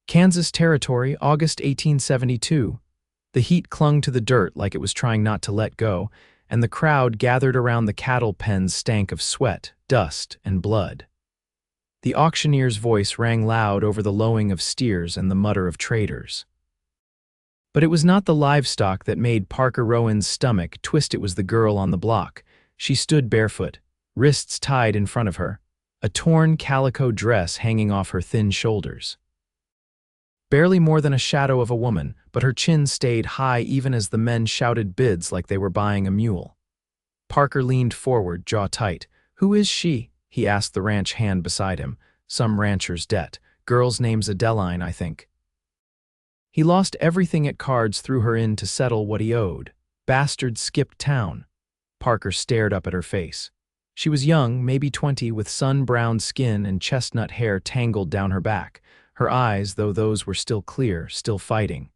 Kansas Territory, August 1872. The heat clung to the dirt like it was trying not to let go, and the crowd gathered around the cattle pens stank of sweat, dust, and blood. The auctioneer's voice rang loud over the lowing of steers and the mutter of traders. But it was not the livestock that made Parker Rowen's stomach twist, it was the girl on the block. She stood barefoot, wrists tied in front of her, a torn calico dress hanging off her thin shoulders. Barely more than a shadow of a woman, but her chin stayed high even as the men shouted bids like they were buying a mule. Parker leaned forward, jaw tight. "Who is she?" he asked the ranch hand beside him. "Some rancher's debt. Girl's name's Adeline, I think. He lost everything at cards, threw her in to settle what he owed. Bastard skipped town." Parker stared up at her face. She was young, maybe 20, with sun-browned skin and chestnut hair tangled down her back. Her eyes, though those were still clear, still fighting.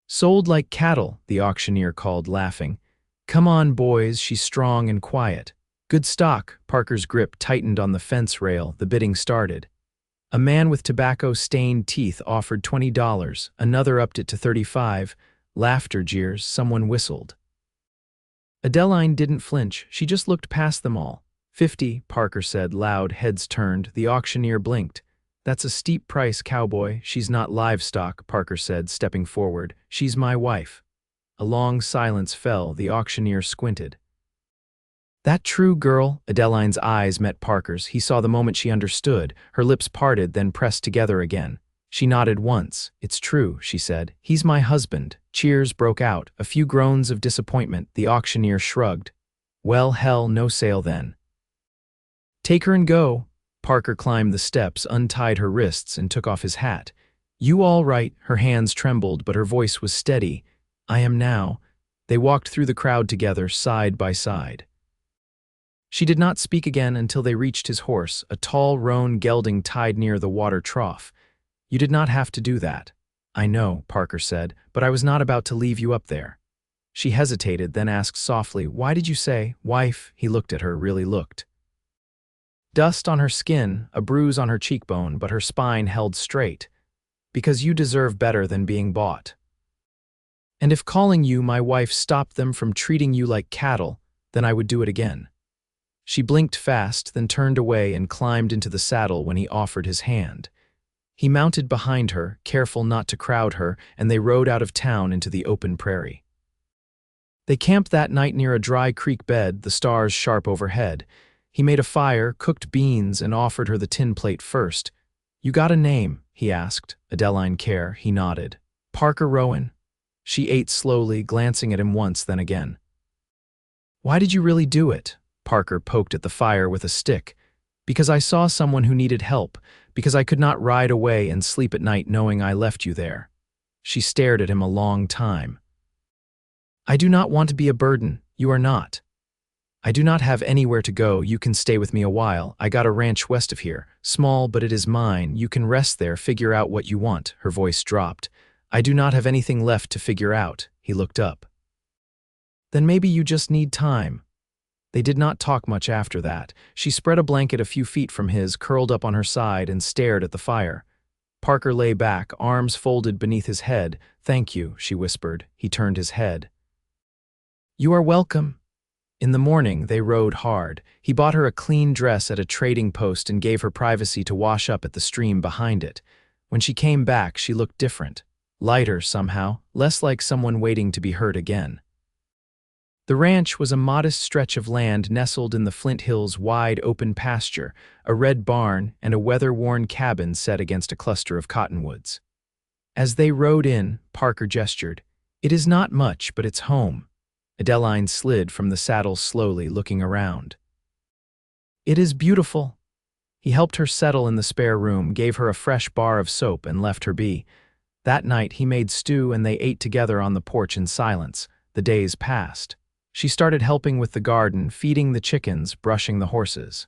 "Sold like cattle," the auctioneer called, laughing. "Come on, boys, she's strong and quiet." "Good stock." Parker's grip tightened on the fence rail. The bidding started. A man with tobacco-stained teeth offered $20. Another upped it to $35. Laughter, jeers. Someone whistled. Adeline didn't flinch. She just looked past them all. "50, Parker said, loud, heads turned. The auctioneer blinked. "That's a steep price, Cowboy. She's not livestock," Parker said, stepping forward. "She's my wife." A long silence fell. The auctioneer squinted. "That true, girl?" Adeline's eyes met Parker's. He saw the moment she understood. Her lips parted, then pressed together again. She nodded once. "It's true," she said. "He's my husband." Cheers broke out. A few groans of disappointment. The auctioneer shrugged. "Well, hell, no sale then." "Take her and go." Parker climbed the steps, untied her wrists, and took off his hat. "You all right?" Her hands trembled, but her voice was steady. "I am now." They walked through the crowd together, side by side. She did not speak again until they reached his horse, a tall roan gelding tied near the water trough. "You did not have to do that." "I know," Parker said, "but I was not about to leave you up there." She hesitated, then asked softly, "Why did you say, wife?" He looked at her, really looked. Dust on her skin, a bruise on her cheekbone, but her spine held straight. "Because you deserve better than being bought. And if calling you my wife stopped them from treating you like cattle, then I would do it again." She blinked fast, then turned away and climbed into the saddle when he offered his hand. He mounted behind her, careful not to crowd her, and they rode out of town into the open prairie. They camped that night near a dry creek bed, the stars sharp overhead. He made a fire, cooked beans, and offered her the tin plate first. "You got a name?" he asked. "Adeline Kerr," he nodded. "Parker Rowen." She ate slowly, glancing at him once, then again. "Why did you really do it?" Parker poked at the fire with a stick. "Because I saw someone who needed help, because I could not ride away and sleep at night knowing I left you there." She stared at him a long time. "I do not want to be a burden. You are not. I do not have anywhere to go. You can stay with me a while. I got a ranch west of here. Small, but it is mine. You can rest there, figure out what you want." Her voice dropped. "I do not have anything left to figure out." He looked up. "Then maybe you just need time." They did not talk much after that. She spread a blanket a few feet from his, curled up on her side, and stared at the fire. Parker lay back, arms folded beneath his head. "Thank you," she whispered. He turned his head. "You are welcome." In the morning, they rode hard. He bought her a clean dress at a trading post and gave her privacy to wash up at the stream behind it. When she came back, she looked different. Lighter, somehow, less like someone waiting to be hurt again. The ranch was a modest stretch of land nestled in the Flint Hills' wide open pasture, a red barn and a weather-worn cabin set against a cluster of cottonwoods. As they rode in, Parker gestured. "It is not much, but it's home." Adeline slid from the saddle slowly, looking around. "It is beautiful." He helped her settle in the spare room, gave her a fresh bar of soap, and left her be. That night he made stew and they ate together on the porch in silence. The days passed. She started helping with the garden, feeding the chickens, brushing the horses.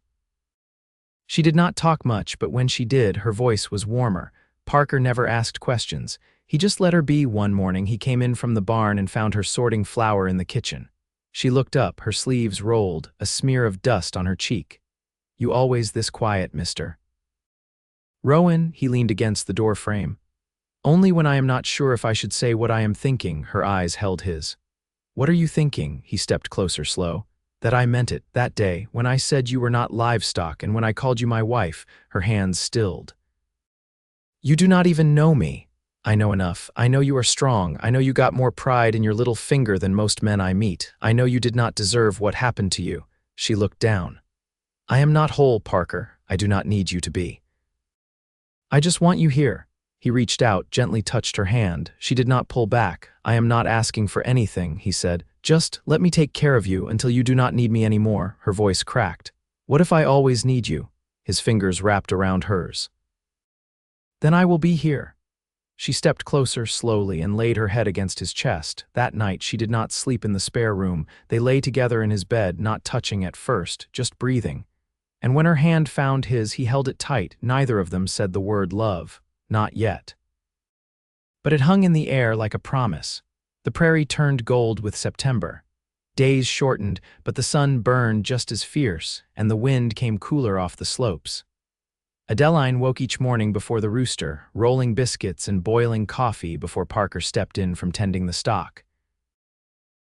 She did not talk much, but when she did, her voice was warmer. Parker never asked questions. He just let her be. One morning, he came in from the barn and found her sorting flour in the kitchen. She looked up, her sleeves rolled, a smear of dust on her cheek. "You always this quiet, mister?" Rowen, he leaned against the door frame. Only when I am not sure if I should say what I am thinking, her eyes held his. What are you thinking? He stepped closer, slow. That I meant it, that day, when I said you were not livestock and when I called you my wife. Her hands stilled. You do not even know me. I know enough. I know you are strong. I know you got more pride in your little finger than most men I meet. I know you did not deserve what happened to you. She looked down. I am not whole, Parker. I do not need you to be. I just want you here. He reached out, gently touched her hand. She did not pull back. I am not asking for anything, he said. Just let me take care of you until you do not need me anymore. Her voice cracked. What if I always need you? His fingers wrapped around hers. Then I will be here. She stepped closer slowly and laid her head against his chest. That night she did not sleep in the spare room. They lay together in his bed, not touching at first, just breathing. And when her hand found his, he held it tight. Neither of them said the word love. Not yet. But it hung in the air like a promise. The prairie turned gold with September. Days shortened, but the sun burned just as fierce, and the wind came cooler off the slopes. Adeline woke each morning before the rooster, rolling biscuits and boiling coffee before Parker stepped in from tending the stock.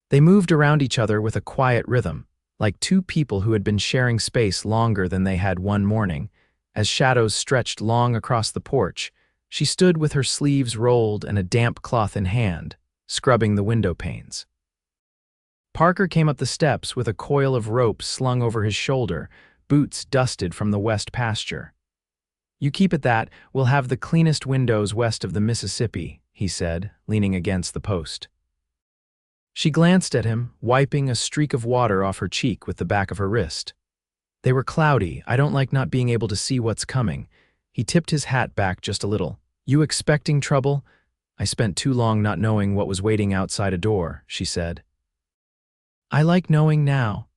They moved around each other with a quiet rhythm, like two people who had been sharing space longer than they had one morning. As shadows stretched long across the porch, she stood with her sleeves rolled and a damp cloth in hand, scrubbing the window panes. Parker came up the steps with a coil of rope slung over his shoulder, boots dusted from the west pasture. You keep it that, we'll have the cleanest windows west of the Mississippi, he said, leaning against the post. She glanced at him, wiping a streak of water off her cheek with the back of her wrist. They were cloudy. I don't like not being able to see what's coming. He tipped his hat back just a little. You expecting trouble? I spent too long not knowing what was waiting outside a door, she said. I like knowing now.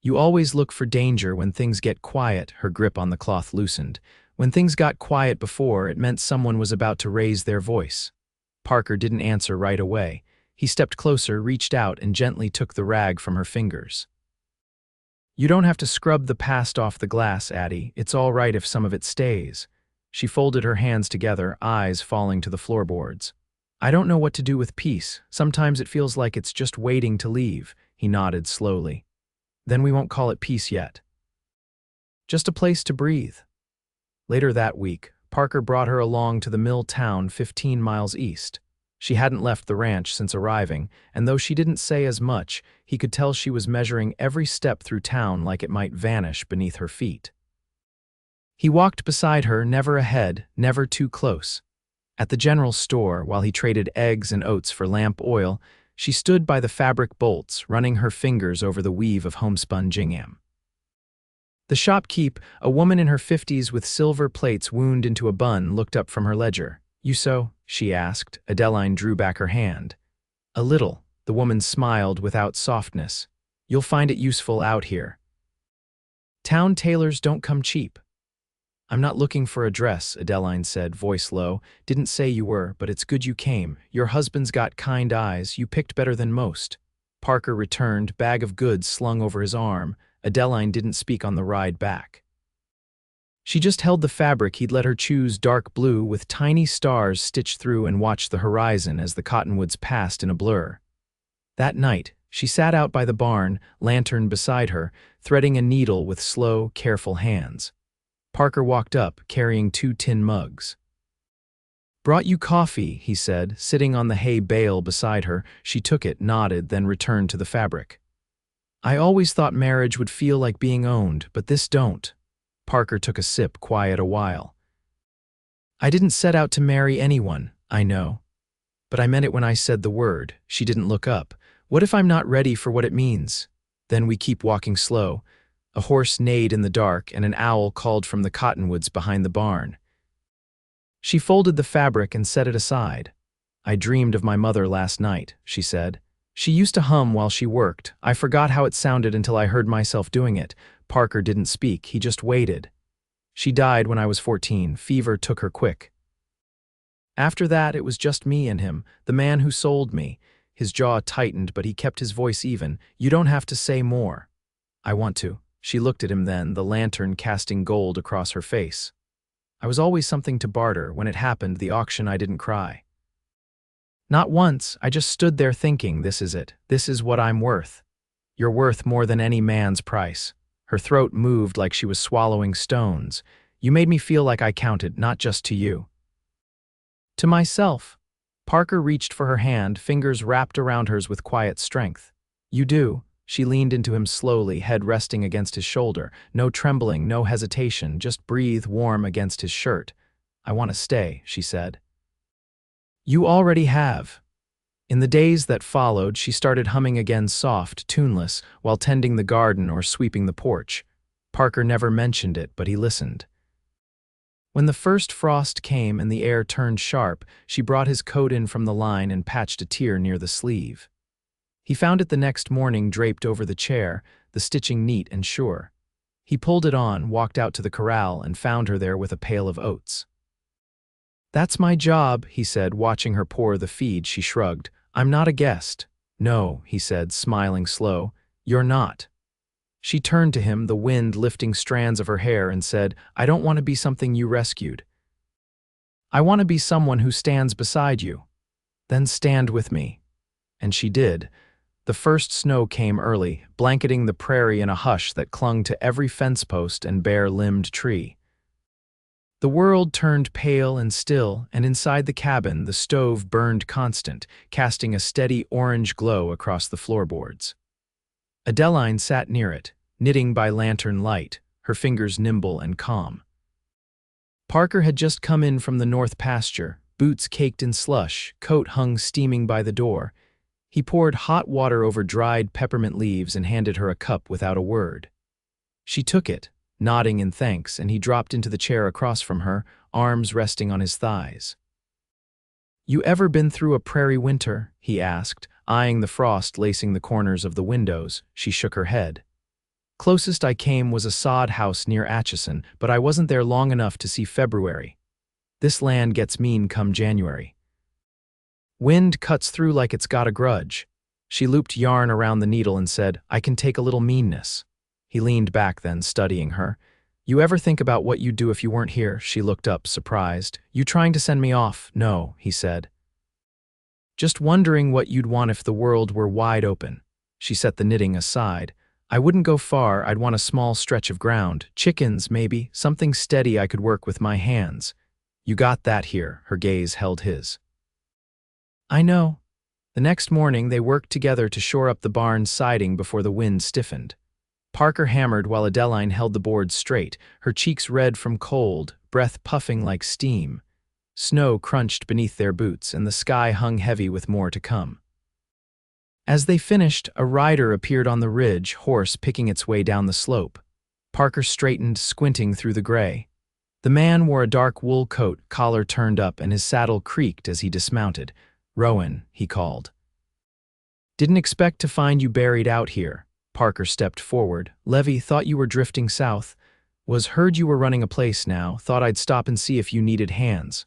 You always look for danger when things get quiet, her grip on the cloth loosened. When things got quiet before, it meant someone was about to raise their voice. Parker didn't answer right away. He stepped closer, reached out, and gently took the rag from her fingers. You don't have to scrub the past off the glass, Addie. It's all right if some of it stays. She folded her hands together, eyes falling to the floorboards. I don't know what to do with peace. Sometimes it feels like it's just waiting to leave. He nodded slowly. Then we won't call it peace yet. Just a place to breathe. Later that week, Parker brought her along to the mill town 15 miles east. She hadn't left the ranch since arriving, and though she didn't say as much, he could tell she was measuring every step through town like it might vanish beneath her feet. He walked beside her, never ahead, never too close. At the general store, while he traded eggs and oats for lamp oil, she stood by the fabric bolts, running her fingers over the weave of homespun gingham. The shopkeep, a woman in her 50s with silver plates wound into a bun, looked up from her ledger. You sew? She asked. Adeline drew back her hand. A little. The woman smiled without softness. You'll find it useful out here. Town tailors don't come cheap. I'm not looking for a dress, Adeline said, voice low. Didn't say you were, but it's good you came. Your husband's got kind eyes. You picked better than most. Parker returned, bag of goods slung over his arm. Adeline didn't speak on the ride back. She just held the fabric he'd let her choose, dark blue with tiny stars stitched through, and watched the horizon as the cottonwoods passed in a blur. That night, she sat out by the barn, lantern beside her, threading a needle with slow, careful hands. Parker walked up, carrying 2 tin mugs. Brought you coffee, he said, sitting on the hay bale beside her. She took it, nodded, then returned to the fabric. I always thought marriage would feel like being owned, but this don't. Parker took a sip, quiet a while. I didn't set out to marry anyone, I know. But I meant it when I said the word. She didn't look up. What if I'm not ready for what it means? Then we keep walking slow. A horse neighed in the dark, and an owl called from the cottonwoods behind the barn. She folded the fabric and set it aside. I dreamed of my mother last night, she said. She used to hum while she worked. I forgot how it sounded until I heard myself doing it. Parker didn't speak, he just waited. She died when I was 14. Fever took her quick. After that, it was just me and him, the man who sold me. His jaw tightened, but he kept his voice even. You don't have to say more. I want to. She looked at him then, the lantern casting gold across her face. I was always something to barter. When it happened, the auction, I didn't cry. Not once. I just stood there thinking, this is it. This is what I'm worth. You're worth more than any man's price. Her throat moved like she was swallowing stones. You made me feel like I counted, not just to you. To myself. Parker reached for her hand, fingers wrapped around hers with quiet strength. You do. She leaned into him slowly, head resting against his shoulder. No trembling, no hesitation, just breathe warm against his shirt. I want to stay, she said. You already have. In the days that followed, she started humming again, soft, tuneless, while tending the garden or sweeping the porch. Parker never mentioned it, but he listened. When the first frost came and the air turned sharp, she brought his coat in from the line and patched a tear near the sleeve. He found it the next morning draped over the chair, the stitching neat and sure. He pulled it on, walked out to the corral, and found her there with a pail of oats. That's my job, he said, watching her pour the feed. She shrugged. I'm not a guest. No, he said, smiling slow. You're not. She turned to him, the wind lifting strands of her hair, and said, I don't want to be something you rescued. I want to be someone who stands beside you. Then stand with me. And she did. The first snow came early, blanketing the prairie in a hush that clung to every fence post and bare-limbed tree. The world turned pale and still, and inside the cabin the stove burned constant, casting a steady orange glow across the floorboards. Adeline sat near it, knitting by lantern light, her fingers nimble and calm. Parker had just come in from the north pasture, boots caked in slush, coat hung steaming by the door. He poured hot water over dried peppermint leaves and handed her a cup without a word. She took it, nodding in thanks, and he dropped into the chair across from her, arms resting on his thighs. You ever been through a prairie winter? He asked, eyeing the frost lacing the corners of the windows. She shook her head. Closest I came was a sod house near Atchison, but I wasn't there long enough to see February. This land gets mean come January. Wind cuts through like it's got a grudge. She looped yarn around the needle and said, I can take a little meanness. He leaned back then, studying her. You ever think about what you'd do if you weren't here? She looked up, surprised. You trying to send me off? No, he said. Just wondering what you'd want if the world were wide open. She set the knitting aside. I wouldn't go far. I'd want a small stretch of ground. Chickens, maybe. Something steady I could work with my hands. You got that here. Her gaze held his. I know. The next morning they worked together to shore up the barn's siding before the wind stiffened. Parker hammered while Adeline held the boards straight, her cheeks red from cold, breath puffing like steam. Snow crunched beneath their boots, and the sky hung heavy with more to come. As they finished, a rider appeared on the ridge, horse picking its way down the slope. Parker straightened, squinting through the gray. The man wore a dark wool coat, collar turned up, and his saddle creaked as he dismounted. Rowen, he called. Didn't expect to find you buried out here. Parker stepped forward. Levy, thought you were drifting south. Heard you were running a place now. Thought I'd stop and see if you needed hands.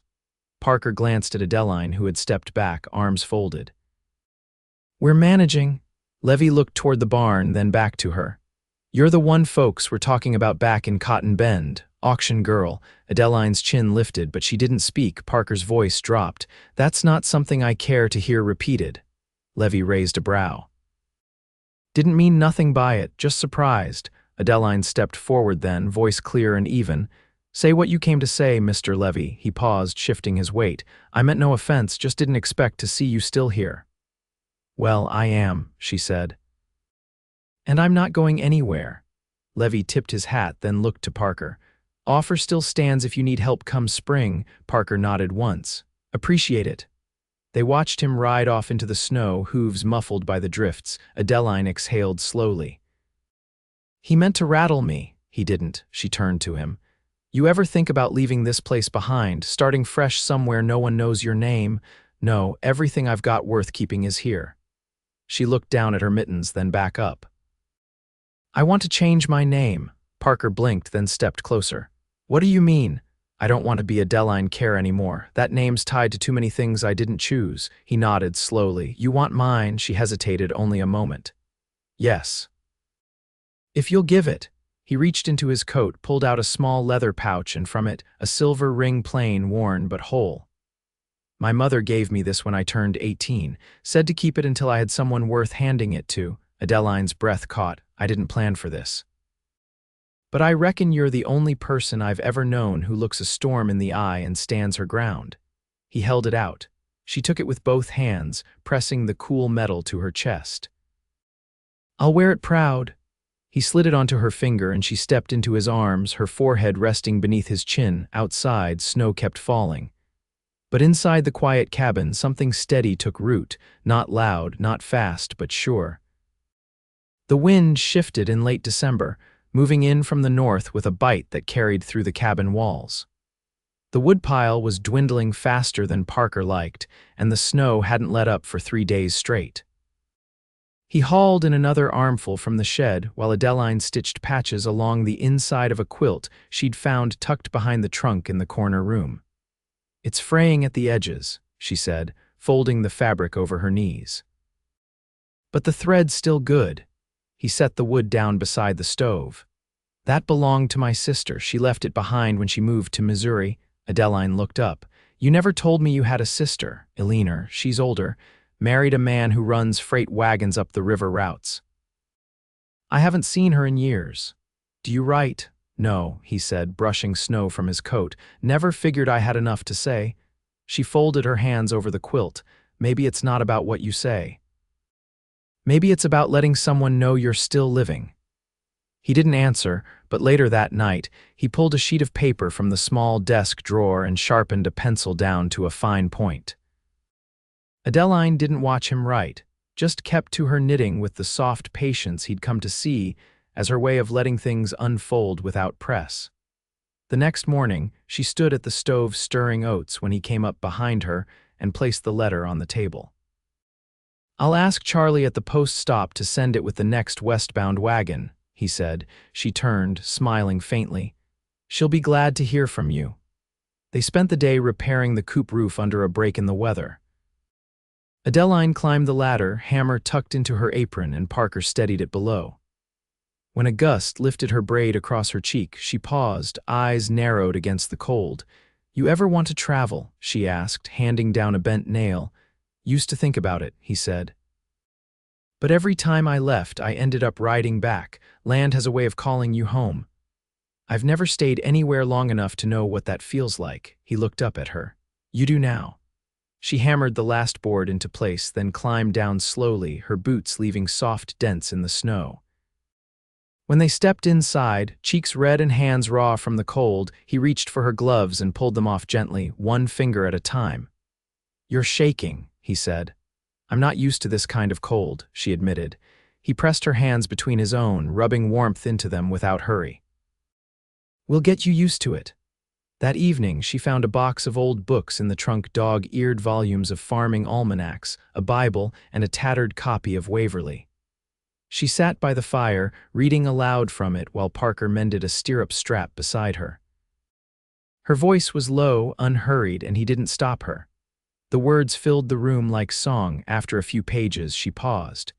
Parker glanced at Adeline, who had stepped back, arms folded. We're managing. Levy looked toward the barn, then back to her. You're the one folks were talking about back in Cotton Bend. Auction girl. Adeline's chin lifted, but she didn't speak. Parker's voice dropped. That's not something I care to hear repeated. Levy raised a brow. Didn't mean nothing by it, just surprised. Adeline stepped forward then, voice clear and even. Say what you came to say, Mr. Levy. He paused, shifting his weight. I meant no offense, just didn't expect to see you still here. Well, I am, she said. And I'm not going anywhere. Levy tipped his hat, then looked to Parker. Offer still stands if you need help come spring. Parker nodded once. Appreciate it. They watched him ride off into the snow, hooves muffled by the drifts. Adeline exhaled slowly. He meant to rattle me. He didn't. She turned to him. You ever think about leaving this place behind, starting fresh somewhere no one knows your name? No, everything I've got worth keeping is here. She looked down at her mittens, then back up. I want to change my name. Parker blinked, then stepped closer. What do you mean? I don't want to be Adeline Kerr anymore. That name's tied to too many things I didn't choose. He nodded slowly. You want mine? She hesitated only a moment. Yes. If you'll give it. He reached into his coat, pulled out a small leather pouch, and from it, a silver ring, plain, worn, but whole. My mother gave me this when I turned 18, said to keep it until I had someone worth handing it to. Adeline's breath caught. I didn't plan for this. But I reckon you're the only person I've ever known who looks a storm in the eye and stands her ground. He held it out. She took it with both hands, pressing the cool metal to her chest. I'll wear it proud. He slid it onto her finger and she stepped into his arms, her forehead resting beneath his chin. Outside, snow kept falling. But inside the quiet cabin, something steady took root, not loud, not fast, but sure. The wind shifted in late December, moving in from the north with a bite that carried through the cabin walls. The woodpile was dwindling faster than Parker liked, and the snow hadn't let up for 3 days straight. He hauled in another armful from the shed while Adeline stitched patches along the inside of a quilt she'd found tucked behind the trunk in the corner room. It's fraying at the edges, she said, folding the fabric over her knees. But the thread's still good. He set the wood down beside the stove. That belonged to my sister. She left it behind when she moved to Missouri. Adeline looked up. You never told me you had a sister. Eleanor, she's older, married a man who runs freight wagons up the river routes. I haven't seen her in years. Do you write? No, he said, brushing snow from his coat. Never figured I had enough to say. She folded her hands over the quilt. Maybe it's not about what you say. Maybe it's about letting someone know you're still living. He didn't answer, but later that night, he pulled a sheet of paper from the small desk drawer and sharpened a pencil down to a fine point. Adeline didn't watch him write, just kept to her knitting with the soft patience he'd come to see as her way of letting things unfold without press. The next morning, she stood at the stove stirring oats when he came up behind her and placed the letter on the table. I'll ask Charlie at the post stop to send it with the next westbound wagon, he said. She turned, smiling faintly. She'll be glad to hear from you. They spent the day repairing the coop roof under a break in the weather. Adeline climbed the ladder, hammer tucked into her apron, and Parker steadied it below. When a gust lifted her braid across her cheek, she paused, eyes narrowed against the cold. You ever want to travel? She asked, handing down a bent nail. Used to think about it, he said. But every time I left, I ended up riding back. Land has a way of calling you home. I've never stayed anywhere long enough to know what that feels like. He looked up at her. You do now. She hammered the last board into place, then climbed down slowly, her boots leaving soft dents in the snow. When they stepped inside, cheeks red and hands raw from the cold, he reached for her gloves and pulled them off gently, one finger at a time. You're shaking, he said. I'm not used to this kind of cold, she admitted. He pressed her hands between his own, rubbing warmth into them without hurry. We'll get you used to it. That evening, she found a box of old books in the trunk, dog-eared volumes of farming almanacs, a Bible, and a tattered copy of Waverly. She sat by the fire, reading aloud from it while Parker mended a stirrup strap beside her. Her voice was low, unhurried, and he didn't stop her. The words filled the room like song. After a few pages, she paused.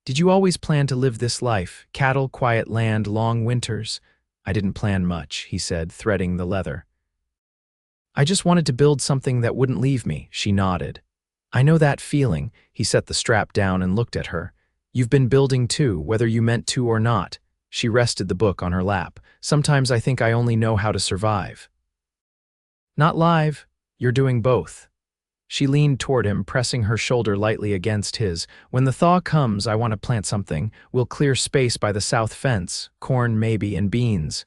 Did you always plan to live this life? Cattle, quiet land, long winters? I didn't plan much, he said, threading the leather. I just wanted to build something that wouldn't leave me, she nodded. I know that feeling. He set the strap down and looked at her. You've been building too, whether you meant to or not. She rested the book on her lap. Sometimes I think I only know how to survive. Not live. You're doing both. She leaned toward him, pressing her shoulder lightly against his. When the thaw comes, I want to plant something. We'll clear space by the south fence. Corn, maybe, and beans.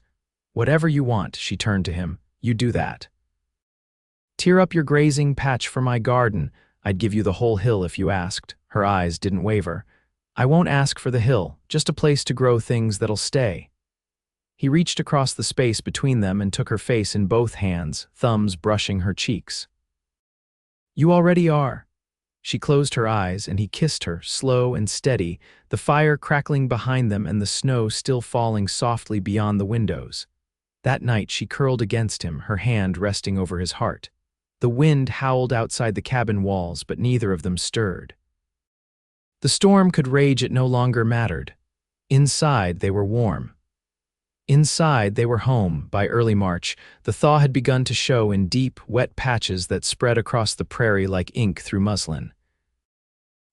Whatever you want, she turned to him. You do that. Tear up your grazing patch for my garden. I'd give you the whole hill if you asked. Her eyes didn't waver. I won't ask for the hill, just a place to grow things that'll stay. He reached across the space between them and took her face in both hands, thumbs brushing her cheeks. You already are. She closed her eyes and he kissed her, slow and steady, the fire crackling behind them and the snow still falling softly beyond the windows. That night she curled against him, her hand resting over his heart. The wind howled outside the cabin walls, but neither of them stirred. The storm could rage, it no longer mattered. Inside, they were warm. Inside, they were home. By early March, the thaw had begun to show in deep, wet patches that spread across the prairie like ink through muslin.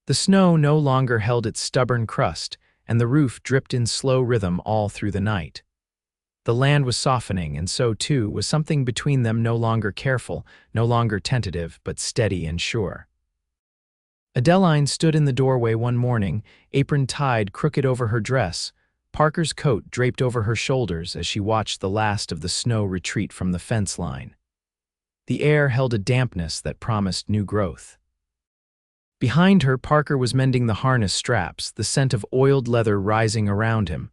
The snow no longer held its stubborn crust, and the roof dripped in slow rhythm all through the night. The land was softening, and so, too, was something between them, no longer careful, no longer tentative, but steady and sure. Adeline stood in the doorway one morning, apron tied crooked over her dress, Parker's coat draped over her shoulders as she watched the last of the snow retreat from the fence line. The air held a dampness that promised new growth. Behind her, Parker was mending the harness straps, the scent of oiled leather rising around him.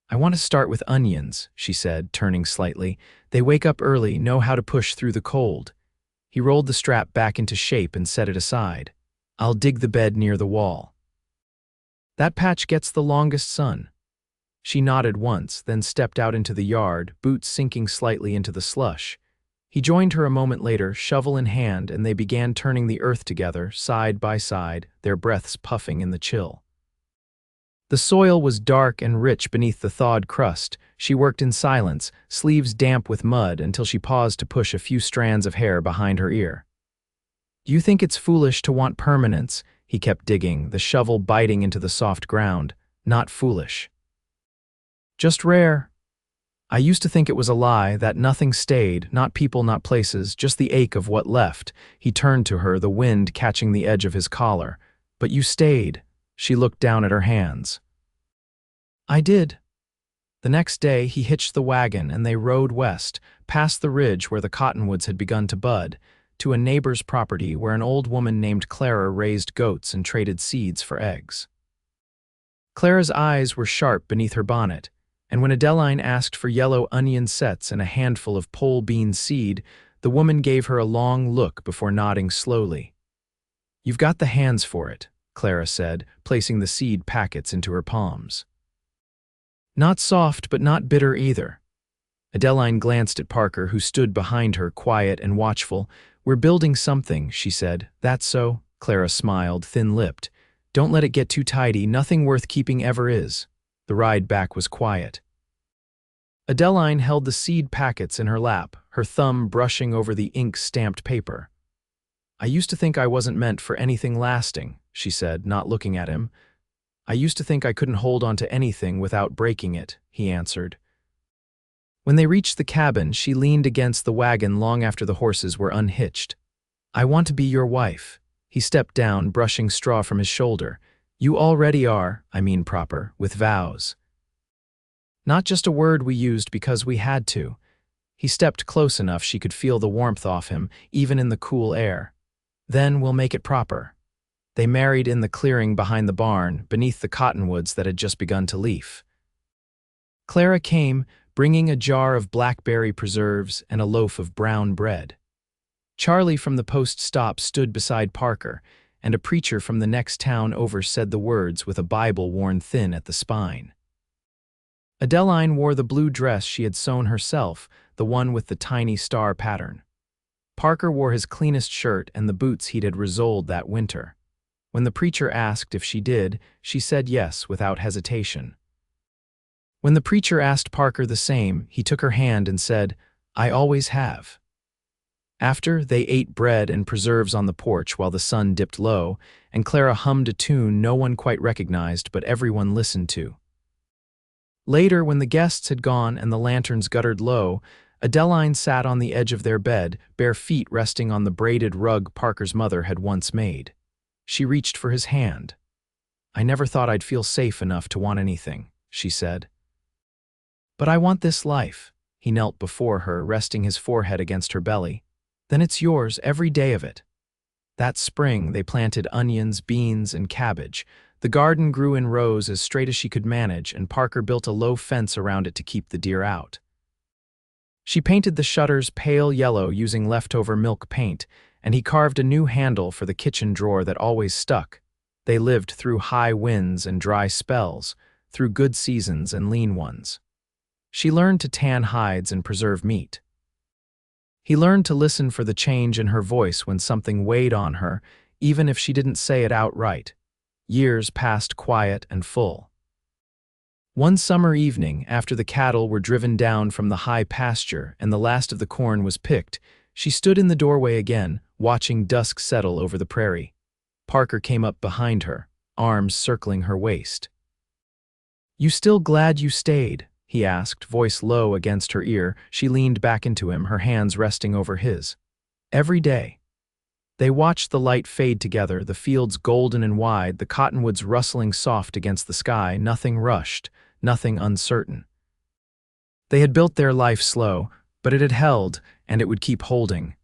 "I want to start with onions," she said, turning slightly. "They wake up early, know how to push through the cold." He rolled the strap back into shape and set it aside. "I'll dig the bed near the wall. That patch gets the longest sun." She nodded once, then stepped out into the yard, boots sinking slightly into the slush. He joined her a moment later, shovel in hand, and they began turning the earth together, side by side, their breaths puffing in the chill. The soil was dark and rich beneath the thawed crust. She worked in silence, sleeves damp with mud, until she paused to push a few strands of hair behind her ear. "Do you think it's foolish to want permanence?" He kept digging, the shovel biting into the soft ground. "Not foolish. Just rare. I used to think it was a lie, that nothing stayed, not people, not places, just the ache of what left." He turned to her, the wind catching the edge of his collar. "But you stayed." She looked down at her hands. "I did." The next day, he hitched the wagon and they rode west, past the ridge where the cottonwoods had begun to bud, to a neighbor's property where an old woman named Clara raised goats and traded seeds for eggs. Clara's eyes were sharp beneath her bonnet, and when Adeline asked for yellow onion sets and a handful of pole bean seed, the woman gave her a long look before nodding slowly. "You've got the hands for it," Clara said, placing the seed packets into her palms. "Not soft, but not bitter either." Adeline glanced at Parker, who stood behind her, quiet and watchful. "We're building something," she said. "That's so?" Clara smiled, thin-lipped. "Don't let it get too tidy. Nothing worth keeping ever is." The ride back was quiet. Adeline held the seed packets in her lap, her thumb brushing over the ink-stamped paper. "I used to think I wasn't meant for anything lasting," she said, not looking at him. "I used to think I couldn't hold on to anything without breaking it," he answered. When they reached the cabin, she leaned against the wagon long after the horses were unhitched. "I want to be your wife." He stepped down, brushing straw from his shoulder. "You already are, I mean proper, with vows. Not just a word we used because we had to." He stepped close enough she could feel the warmth off him, even in the cool air. "Then we'll make it proper." They married in the clearing behind the barn, beneath the cottonwoods that had just begun to leaf. Clara came, bringing a jar of blackberry preserves and a loaf of brown bread. Charlie from the post stop stood beside Parker, and a preacher from the next town over said the words with a Bible worn thin at the spine. Adeline wore the blue dress she had sewn herself, the one with the tiny star pattern. Parker wore his cleanest shirt and the boots he'd had resoled that winter. When the preacher asked if she did, she said yes without hesitation. When the preacher asked Parker the same, he took her hand and said, "I always have." After, they ate bread and preserves on the porch while the sun dipped low, and Clara hummed a tune no one quite recognized but everyone listened to. Later, when the guests had gone and the lanterns guttered low, Adeline sat on the edge of their bed, bare feet resting on the braided rug Parker's mother had once made. She reached for his hand. "I never thought I'd feel safe enough to want anything," she said. "But I want this life." He knelt before her, resting his forehead against her belly. "Then it's yours, every day of it." That spring, they planted onions, beans, and cabbage. The garden grew in rows as straight as she could manage, and Parker built a low fence around it to keep the deer out. She painted the shutters pale yellow using leftover milk paint, and he carved a new handle for the kitchen drawer that always stuck. They lived through high winds and dry spells, through good seasons and lean ones. She learned to tan hides and preserve meat. He learned to listen for the change in her voice when something weighed on her, even if she didn't say it outright. Years passed quiet and full. One summer evening, after the cattle were driven down from the high pasture and the last of the corn was picked, she stood in the doorway again, watching dusk settle over the prairie. Parker came up behind her, arms circling her waist. "You still glad you stayed?" he asked, voice low against her ear. She leaned back into him, her hands resting over his. "Every day." They watched the light fade together, the fields golden and wide, the cottonwoods rustling soft against the sky, nothing rushed, nothing uncertain. They had built their life slow, but it had held, and it would keep holding.